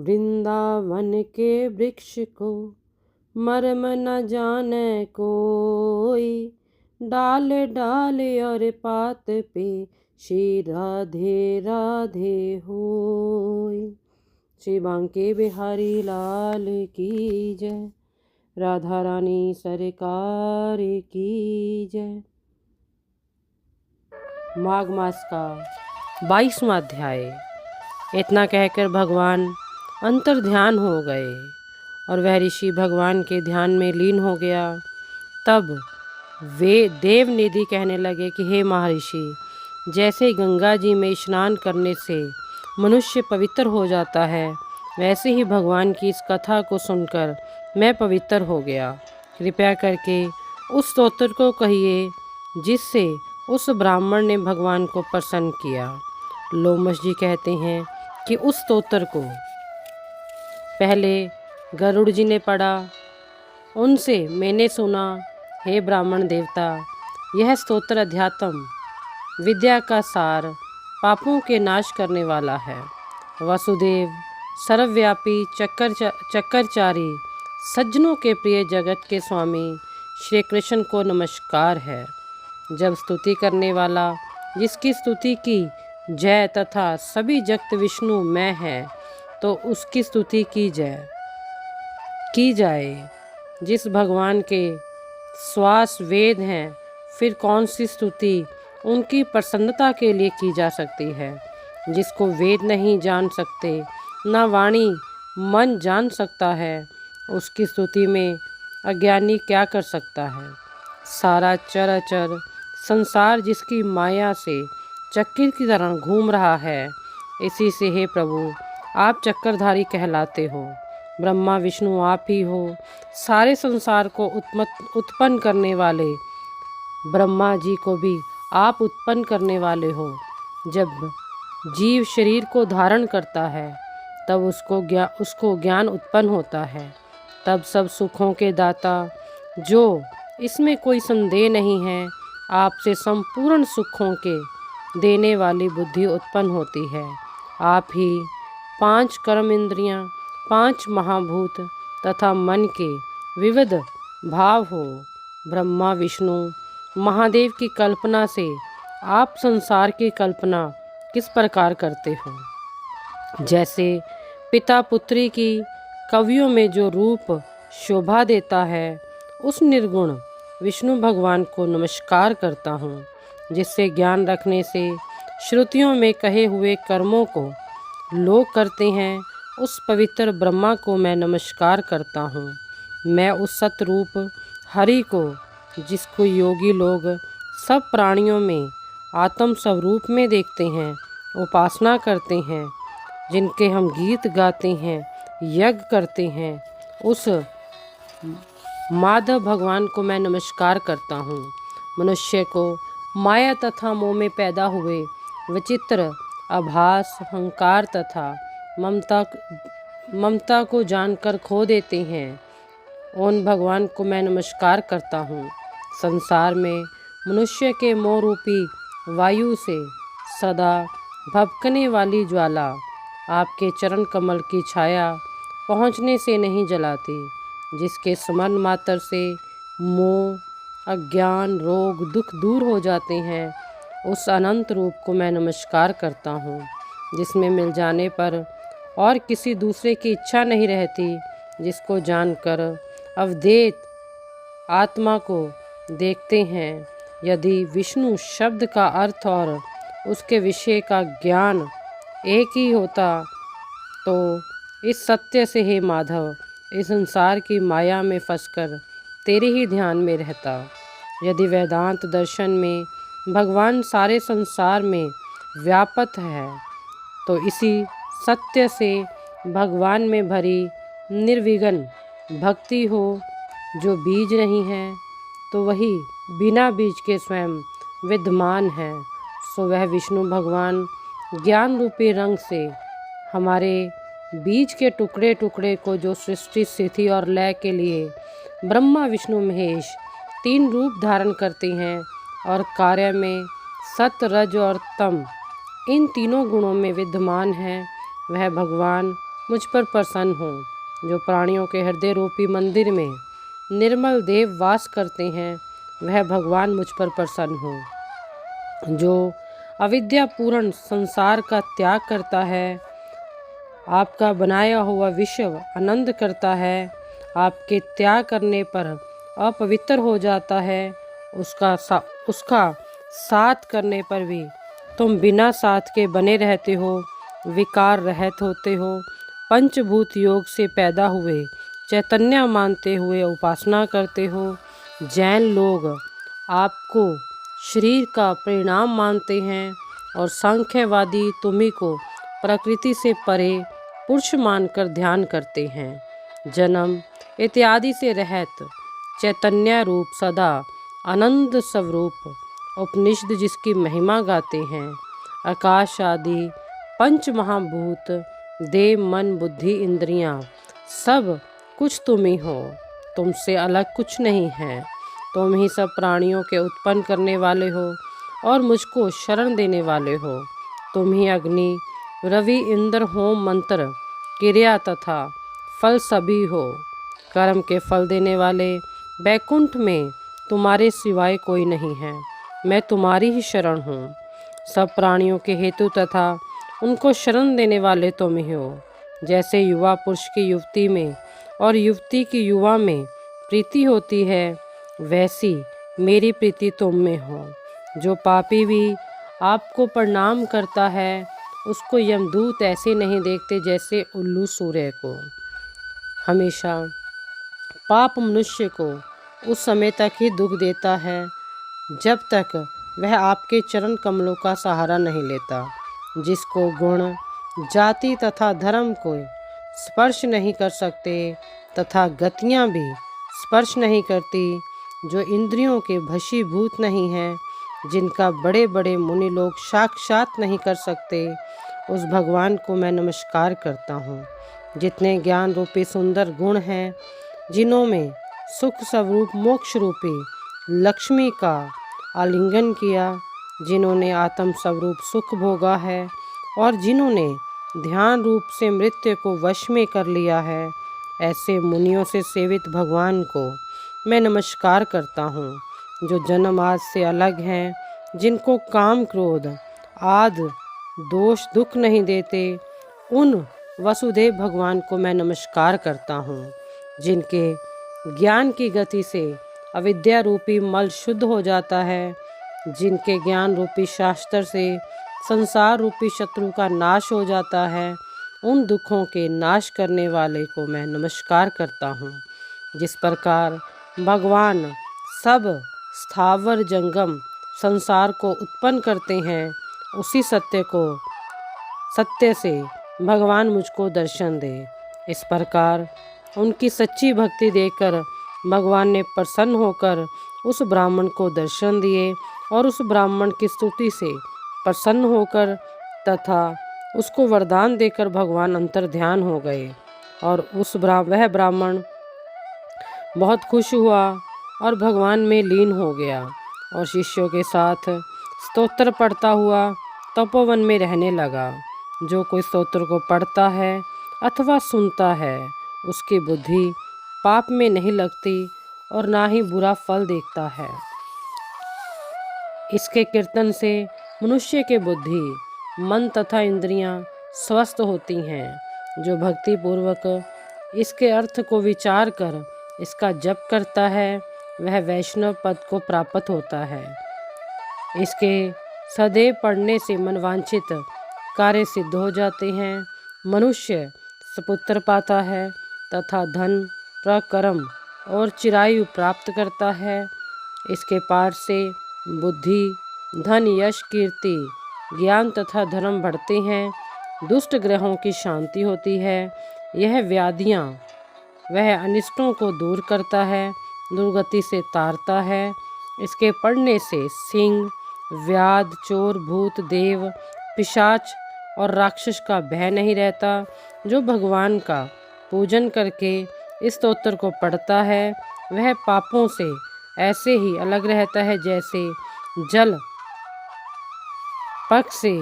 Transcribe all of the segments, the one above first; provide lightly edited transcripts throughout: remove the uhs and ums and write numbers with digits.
वृंदावन के वृक्ष को मर्म न जाने कोई, डाल डाल और पात पे श्री राधे राधे होय। श्री बांके बिहारी लाल की जय, राधा रानी सरकार की जय। माघ मास का 22वां अध्याय। इतना कहकर भगवान अंतर ध्यान हो गए और वह ऋषि भगवान के ध्यान में लीन हो गया। तब वे देवनिधि कहने लगे कि हे महर्षि, जैसे गंगा जी में स्नान करने से मनुष्य पवित्र हो जाता है, वैसे ही भगवान की इस कथा को सुनकर मैं पवित्र हो गया। कृपया करके उस स्तोत्र को कहिए जिससे उस ब्राह्मण ने भगवान को प्रसन्न किया। लोमश जी कहते हैं कि उस स्तोत्र को पहले गरुड़ जी ने पढ़ा। उनसे मैंने सुना, हे ब्राह्मण देवता, यह स्तोत्र अध्यात्म विद्या का सार, पापों के नाश करने वाला है। वासुदेव सर्वव्यापी चक्करचारी सज्जनों के प्रिय जगत के स्वामी श्री कृष्ण को नमस्कार है। जब स्तुति करने वाला जिसकी स्तुति की जय तथा सभी जगत विष्णु मैं है, तो उसकी स्तुति की जाए। जिस भगवान के श्वास वेद हैं, फिर कौन सी स्तुति उनकी प्रसन्नता के लिए की जा सकती है। जिसको वेद नहीं जान सकते, न वाणी मन जान सकता है, उसकी स्तुति में अज्ञानी क्या कर सकता है। सारा चराचर संसार जिसकी माया से चक्कर की तरह घूम रहा है, इसी से हे प्रभु आप चक्करधारी कहलाते हो। ब्रह्मा विष्णु आप ही हो। सारे संसार को उत्पन्न करने वाले ब्रह्मा जी को भी आप उत्पन्न करने वाले हो। जब जीव शरीर को धारण करता है, तब उसको ज्ञान उत्पन्न होता है। तब सब सुखों के दाता, जो इसमें कोई संदेह नहीं है, आपसे संपूर्ण सुखों के देने वाली बुद्धि उत्पन्न होती है। आप ही 5 कर्म इंद्रियां, 5 महाभूत तथा मन के विविध भाव हो। ब्रह्मा विष्णु महादेव की कल्पना से आप संसार की कल्पना किस प्रकार करते हो। जैसे पिता पुत्री की कवियों में जो रूप शोभा देता है, उस निर्गुण विष्णु भगवान को नमस्कार करता हूँ। जिससे ज्ञान रखने से श्रुतियों में कहे हुए कर्मों को लोग करते हैं, उस पवित्र ब्रह्मा को मैं नमस्कार करता हूँ। मैं उस सतरूप हरि को, जिसको योगी लोग सब प्राणियों में आत्म स्वरूप में देखते हैं, उपासना करते हैं, जिनके हम गीत गाते हैं, यज्ञ करते हैं, उस माधव भगवान को मैं नमस्कार करता हूँ। मनुष्य को माया तथा मोह में पैदा हुए विचित्र आभास, अहंकार तथा ममता को जानकर खो देते हैं, उन भगवान को मैं नमस्कार करता हूँ। संसार में मनुष्य के मोह रूपी वायु से सदा भभकने वाली ज्वाला आपके चरण कमल की छाया पहुँचने से नहीं जलाती। जिसके स्मरण मात्र से मोह, अज्ञान, रोग, दुख दूर हो जाते हैं, उस अनंत रूप को मैं नमस्कार करता हूँ। जिसमें मिल जाने पर और किसी दूसरे की इच्छा नहीं रहती, जिसको जानकर अवधेत आत्मा को देखते हैं। यदि विष्णु शब्द का अर्थ और उसके विषय का ज्ञान एक ही होता, तो इस सत्य से हे माधव, इस संसार की माया में फंसकर तेरे ही ध्यान में रहता। यदि वेदांत दर्शन में भगवान सारे संसार में व्यापक है, तो इसी सत्य से भगवान में भरी निर्विघ्न भक्ति हो। जो बीज नहीं है, तो वही बिना बीज के स्वयं विद्यमान है। सो वह विष्णु भगवान ज्ञान रूपी रंग से हमारे बीज के टुकड़े टुकड़े को, जो सृष्टि स्थिति और लय के लिए ब्रह्मा विष्णु महेश 3 रूप धारण करते हैं और कार्य में सत, रज और तम इन तीनों गुणों में विद्यमान है, वह भगवान मुझ पर प्रसन्न हो। जो प्राणियों के हृदय रूपी मंदिर में निर्मल देव वास करते हैं, वह भगवान मुझ पर प्रसन्न हो। जो अविद्यापूर्ण संसार का त्याग करता है, आपका बनाया हुआ विश्व आनंद करता है, आपके त्याग करने पर अपवित्र हो जाता है, उसका साथ करने पर भी तुम बिना साथ के बने रहते हो, विकार रहित होते हो, पंचभूत योग से पैदा हुए चैतन्य मानते हुए उपासना करते हो। जैन लोग आपको शरीर का परिणाम मानते हैं और सांख्यवादी तुम्ही को प्रकृति से परे पुरुष मानकर ध्यान करते हैं। जन्म इत्यादि से रहित चैतन्य रूप सदा आनंद स्वरूप उपनिषद जिसकी महिमा गाते हैं। आकाश आदि पंच महाभूत, देव, मन, बुद्धि, इंद्रियां, सब कुछ तुम ही हो, तुमसे अलग कुछ नहीं है। तुम ही सब प्राणियों के उत्पन्न करने वाले हो और मुझको शरण देने वाले हो। तुम ही अग्नि, रवि, इंद्र, होम, मंत्र, क्रिया तथा फल सभी हो। कर्म के फल देने वाले बैकुंठ में तुम्हारे सिवाय कोई नहीं है। मैं तुम्हारी ही शरण हूँ। सब प्राणियों के हेतु तथा उनको शरण देने वाले तुम ही हो। जैसे युवा पुरुष की युवती में और युवती की युवा में प्रीति होती है, वैसी मेरी प्रीति तुम में हो। जो पापी भी आपको प्रणाम करता है, उसको यमदूत ऐसे नहीं देखते जैसे उल्लू सूर्य को। हमेशा पाप मनुष्य को उस समय तक ही दुख देता है जब तक वह आपके चरण कमलों का सहारा नहीं लेता। जिसको गुण, जाति तथा धर्म को स्पर्श नहीं कर सकते तथा गतियाँ भी स्पर्श नहीं करती, जो इंद्रियों के वशीभूत नहीं हैं, जिनका बड़े बड़े मुनि लोग साक्षात नहीं कर सकते, उस भगवान को मैं नमस्कार करता हूँ। जितने ज्ञान रूपी सुंदर गुण हैं, जिन्हों में सुख स्वरूप मोक्ष रूपी लक्ष्मी का आलिंगन किया, जिन्होंने आत्म स्वरूप सुख भोगा है और जिन्होंने ध्यान रूप से मृत्यु को वश में कर लिया है, ऐसे मुनियों से सेवित भगवान को मैं नमस्कार करता हूँ। जो जन्म आज से अलग हैं, जिनको काम क्रोध आदि दोष दुख नहीं देते, उन वसुदेव भगवान को मैं नमस्कार करता हूँ। जिनके ज्ञान की गति से अविद्या रूपी मल शुद्ध हो जाता है, जिनके ज्ञान रूपी शास्त्र से संसार रूपी शत्रु का नाश हो जाता है, उन दुखों के नाश करने वाले को मैं नमस्कार करता हूँ। जिस प्रकार भगवान सब स्थावर जंगम संसार को उत्पन्न करते हैं, उसी सत्य से भगवान मुझको दर्शन दे। इस प्रकार उनकी सच्ची भक्ति देकर भगवान ने प्रसन्न होकर उस ब्राह्मण को दर्शन दिए और उस ब्राह्मण की स्तुति से प्रसन्न होकर तथा उसको वरदान देकर भगवान अंतर ध्यान हो गए और वह ब्राह्मण बहुत खुश हुआ और भगवान में लीन हो गया और शिष्यों के साथ स्तोत्र पढ़ता हुआ तपोवन में रहने लगा। जो कोई स्तोत्र को पढ़ता है अथवा सुनता है, उसकी बुद्धि पाप में नहीं लगती और ना ही बुरा फल देखता है। इसके कीर्तन से मनुष्य के बुद्धि, मन तथा इंद्रियां स्वस्थ होती हैं। जो भक्ति पूर्वक इसके अर्थ को विचार कर इसका जप करता है, वह वैष्णव पद को प्राप्त होता है। इसके सदैव पढ़ने से मनवांछित कार्य सिद्ध हो जाते हैं। मनुष्य सुपुत्र पाता है तथा धन, प्रकर्म और चिरायु प्राप्त करता है। इसके पाठ से बुद्धि, धन, यश, कीर्ति, ज्ञान तथा धर्म बढ़ते हैं। दुष्ट ग्रहों की शांति होती है। यह व्याधियाँ वह अनिष्टों को दूर करता है, दुर्गति से तारता है। इसके पढ़ने से सिंह, व्याध, चोर, भूत, देव, पिशाच और राक्षस का भय नहीं रहता। जो भगवान का पूजन करके इस स्तोत्र को पढ़ता है, वह पापों से ऐसे ही अलग रहता है जैसे जल पक्ष से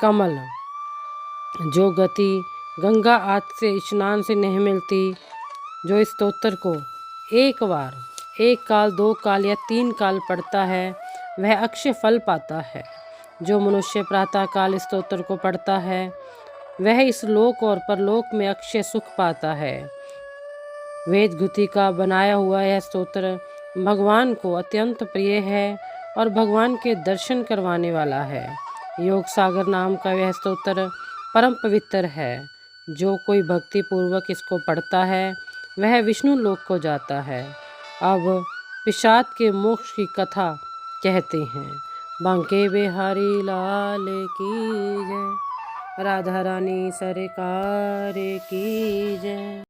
कमल। जो गति गंगा आदि से स्नान से नहीं मिलती। जो इस स्तोत्र को एक बार, एक काल, 2 काल या 3 काल पढ़ता है वह अक्षय फल पाता है। जो मनुष्य प्रातः काल इस स्तोत्र को पढ़ता है वह इस लोक और परलोक में अक्षय सुख पाता है। वेद घुति का बनाया हुआ यह स्तोत्र भगवान को अत्यंत प्रिय है और भगवान के दर्शन करवाने वाला है। योग सागर नाम का यह स्तोत्र परम पवित्र है। जो कोई भक्ति पूर्वक इसको पढ़ता है वह विष्णु लोक को जाता है। अब पिशाच के मोक्ष की कथा कहते हैं। बांके बिहारी लाल की जय, राधा रानी सरकार की जय।